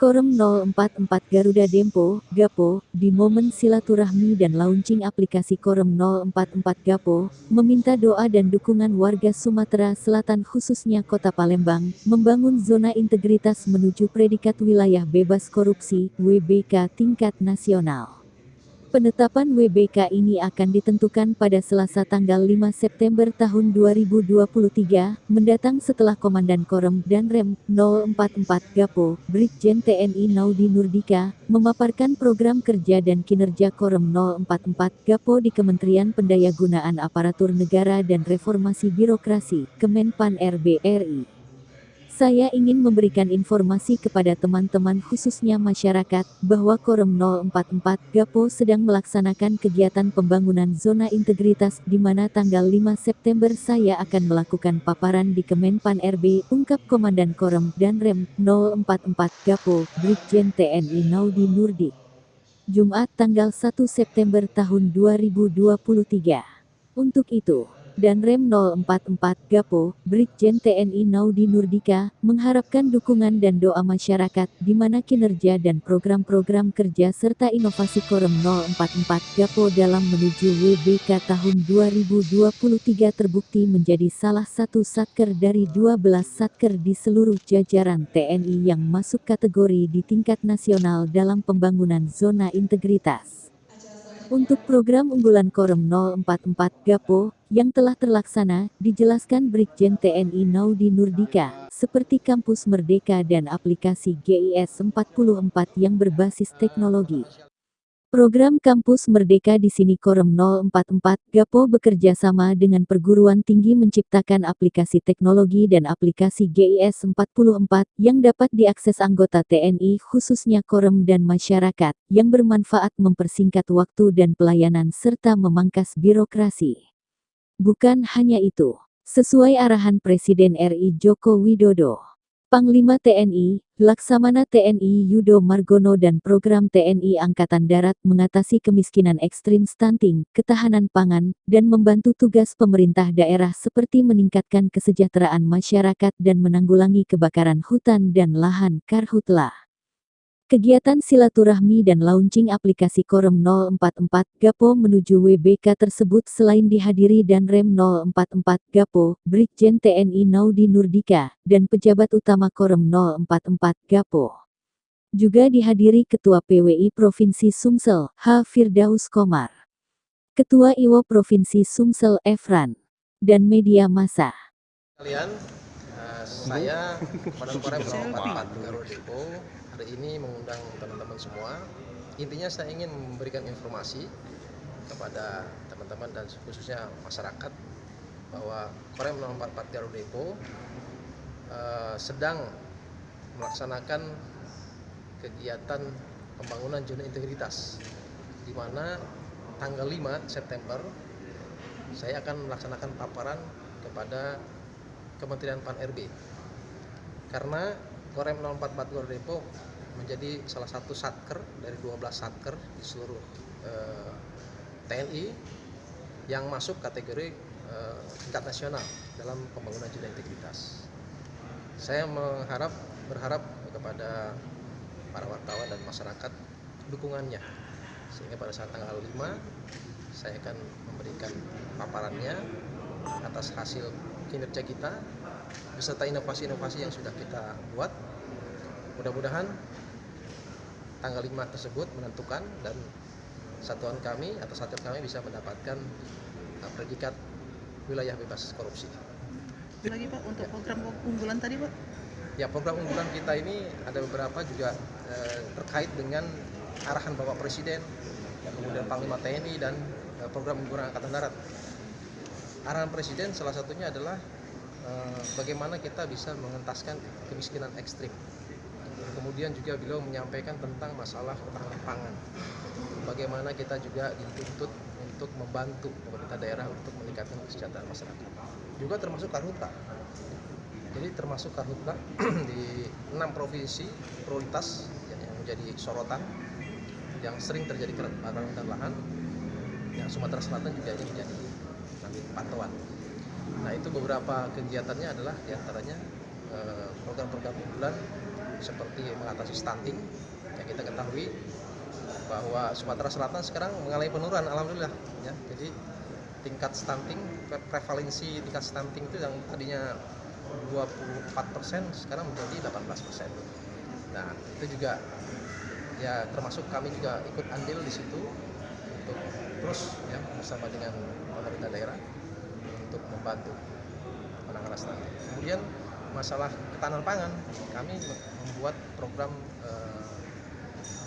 Korem 044 Garuda Dempo, Gapo, di momen silaturahmi dan launching aplikasi Korem 044 Gapo, meminta doa dan dukungan warga Sumatera Selatan khususnya Kota Palembang, membangun zona integritas menuju predikat wilayah bebas korupsi, WBK tingkat nasional. Penetapan WBK ini akan ditentukan pada Selasa tanggal 5 September tahun 2023, mendatang setelah Komandan Korem dan Rem 044 Gapo, Brigjen TNI Naudi Nurdika, memaparkan program kerja dan kinerja Korem 044 Gapo di Kementerian Pendayagunaan Aparatur Negara dan Reformasi Birokrasi, Kemenpan RB RI. Saya ingin memberikan informasi kepada teman-teman khususnya masyarakat, bahwa Korem 044 Gapo sedang melaksanakan kegiatan pembangunan zona integritas di mana tanggal 5 September saya akan melakukan paparan di Kemenpan RB, ungkap Komandan Korem dan Rem 044 Gapo, Brigjen TNI Naudi Nurdi. Jumat tanggal 1 September tahun 2023. Untuk itu, Danrem 044 Gapo, Brigjen TNI Naudi Nurdika, mengharapkan dukungan dan doa masyarakat, di mana kinerja dan program-program kerja serta inovasi Korem 044 Gapo dalam menuju WBK tahun 2023 terbukti menjadi salah satu satker dari 12 satker di seluruh jajaran TNI yang masuk kategori di tingkat nasional dalam pembangunan zona integritas. Untuk program unggulan Korem 044 Gapo, yang telah terlaksana, dijelaskan Brigjen TNI Naudi Nurdika, seperti Kampus Merdeka dan aplikasi GIS 44 yang berbasis teknologi. Program Kampus Merdeka di sini Korem 044 Gapo bekerja sama dengan perguruan tinggi menciptakan aplikasi teknologi dan aplikasi GIS 44 yang dapat diakses anggota TNI khususnya Korem dan masyarakat, yang bermanfaat mempersingkat waktu dan pelayanan serta memangkas birokrasi. Bukan hanya itu, sesuai arahan Presiden RI Joko Widodo, Panglima TNI, Laksamana TNI Yudo Margono dan program TNI Angkatan Darat mengatasi kemiskinan ekstrim stunting, ketahanan pangan, dan membantu tugas pemerintah daerah seperti meningkatkan kesejahteraan masyarakat dan menanggulangi kebakaran hutan dan lahan karhutla. Kegiatan silaturahmi dan launching aplikasi Korem 044 Gapo menuju WBK tersebut selain dihadiri Danrem 044 Gapo, Brigjen TNI Naudi Nurdika, dan pejabat utama Korem 044 Gapo. Juga dihadiri Ketua PWI Provinsi Sumsel, H. Firdaus Komar, Ketua IWO Provinsi Sumsel Efran, dan media massa. Kalian, saya Komandan Korem 044 Garuda Dempo hari ini mengundang teman-teman semua. Intinya saya ingin memberikan informasi kepada teman-teman dan khususnya masyarakat bahwa Korem 044 Garuda Dempo sedang melaksanakan kegiatan pembangunan zona integritas, di mana tanggal 5 September saya akan melaksanakan paparan kepada Kementerian Pan RB, karena Korem 044 Garuda Dempo menjadi salah satu satker dari 12 satker di seluruh TNI yang masuk kategori tingkat nasional dalam pembangunan zona integritas. Saya berharap kepada para wartawan dan masyarakat dukungannya, sehingga pada saat tanggal 5 saya akan memberikan paparannya atas hasil kinerja kita beserta inovasi-inovasi yang sudah kita buat. Mudah-mudahan tanggal 5 tersebut menentukan dan satuan kami atau satker kami bisa mendapatkan predikat wilayah bebas korupsi. Lagi Pak, untuk program unggulan tadi Pak? Ya, program unggulan kita ini ada beberapa juga terkait dengan arahan Bapak Presiden, kemudian Panglima TNI dan program unggulan Angkatan Darat. Arahan Presiden salah satunya adalah bagaimana kita bisa mengentaskan kemiskinan ekstrim. Kemudian juga beliau menyampaikan tentang masalah ketahanan pangan. Bagaimana kita juga dituntut untuk membantu pemerintah daerah untuk meningkatkan kesejahteraan masyarakat. Juga termasuk karhutla. Jadi termasuk karhutla di 6 provinsi prioritas yang menjadi sorotan, yang sering terjadi kebakaran dan lahan. Yang Sumatera Selatan juga ini menjadi pantauan. Nah, itu beberapa kegiatannya adalah diantaranya program-program unggulan seperti mengatasi stunting. Yang kita ketahui bahwa Sumatera Selatan sekarang mengalami penurunan, alhamdulillah ya. Jadi tingkat stunting, prevalensi tingkat stunting itu yang tadinya 24% sekarang menjadi 18%. Nah, itu juga ya termasuk kami juga ikut andil di situ untuk terus ya bersama dengan pemerintah daerah untuk membantu penanganan stunting. Kemudian masalah ketahanan pangan, kami membuat program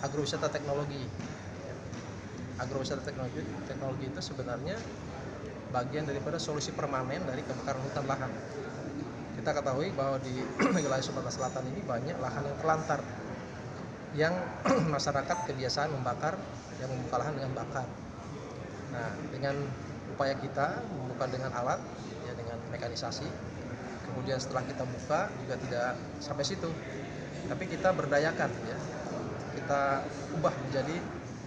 agrowisata teknologi. Agrowisata teknologi itu sebenarnya bagian daripada solusi permanen dari kebakaran hutan lahan. Kita ketahui bahwa di wilayah Sumatera Selatan ini banyak lahan yang terlantar, yang masyarakat kebiasaan membakar, yang membuka lahan dengan bakar. Nah, dengan upaya kita membuka dengan alat, ya dengan mekanisasi, kemudian setelah kita buka juga tidak sampai situ, tapi kita berdayakan, ya, kita ubah menjadi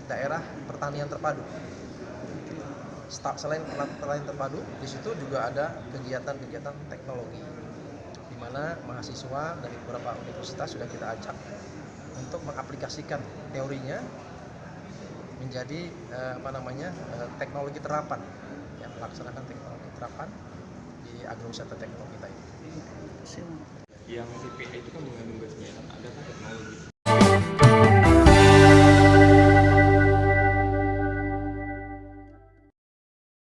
daerah pertanian terpadu. Selain pertanian terpadu, di situ juga ada kegiatan-kegiatan teknologi, di mana mahasiswa dari beberapa universitas sudah kita ajak untuk mengaplikasikan teorinya menjadi teknologi terapan, ya, melaksanakan teknologi terapan di agrowisata teknologi kita ini. Siap. Yang CPA itu kan mengandung gas metan, ada kan teknologi